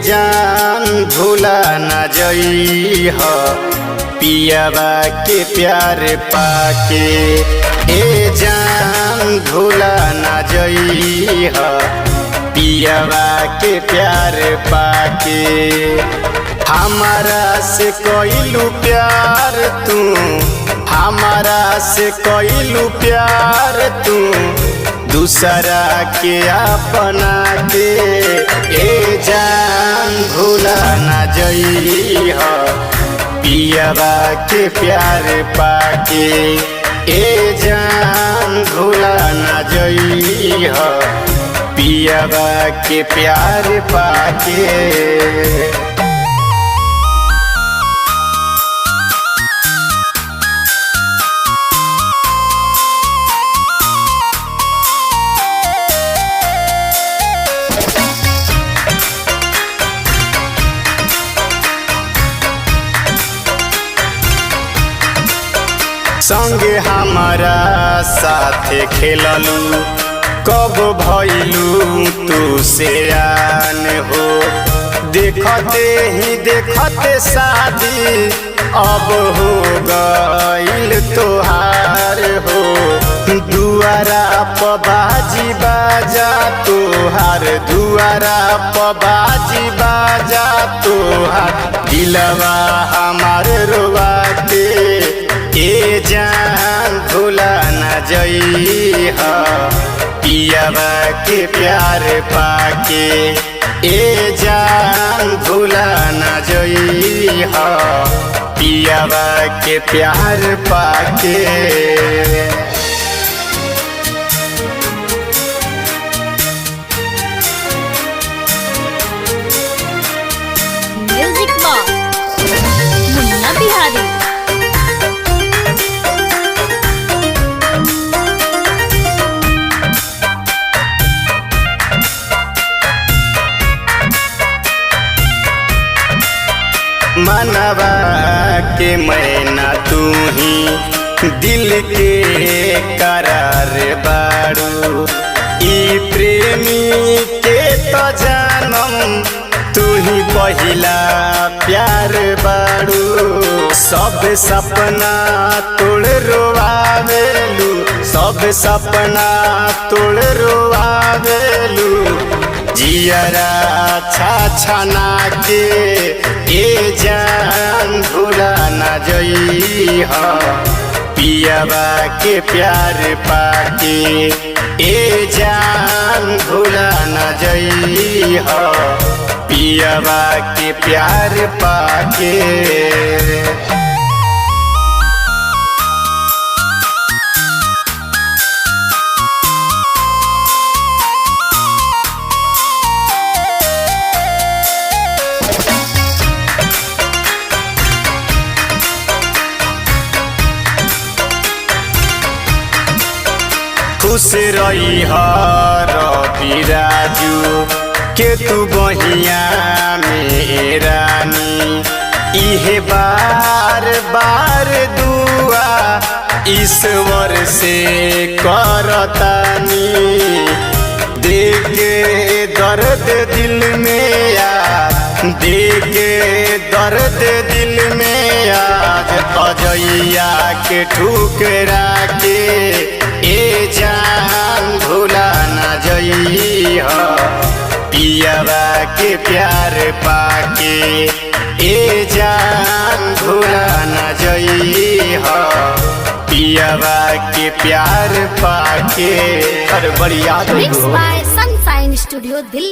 जान भूला न जइह पियावा के प्यार पाके। ए जान भूला न जइह पियावा के प्यार पाके। हमारा से कइलू प्यार तू, हमारा से कइलू प्यार तू दूसरा के अपना के। ए जान भूला न जइह पियावा के प्यार पाके। ए जान भूला न जइह पियावा के प्यार पाके। संगे हमारा साथे खेललू कब भइलू तू सियान हो। देखते ही देखते शादी अब हो गइल तोहार हो। दुआरा प बाजी बाजा तोहार, दुआरा प बाजी बाजा तोहार। दिलवा हमार रोवा के ए जान भूला न जइह पियावा के प्यार पाके। ए जान भूला न जइह पियावा के प्यार पाके। म्यूजिक बॉक्स मुन्ना बिहारी। मनवा के मैना तू ही दिल के करार बारू। ई प्रेमी के तो जानम तू ही पहिला प्यार बारू। सब सपना तोड़ रोआवेलू, सब सपना तोड़ रोआवेलू। जियरा छाछना के ए जान भूला न जइह पियावा के प्यार पाके। ए जान भूला न जइह पियावा के प्यार पाके। खुश रही रवि राजू के तू बहिया में रानी। इहे बार बार दुआ ईश्वर से करतानी। देखे दर्द दिल में याद, देखे दर्द दिल में याद। अजैया के ठुकरा के ए जान भूला न जइह पियावा के प्यार पाके। ए जान भूला न जइह पियावा के प्यार पाके। अरे बड़ी याद mix by sunshine studio Delhi.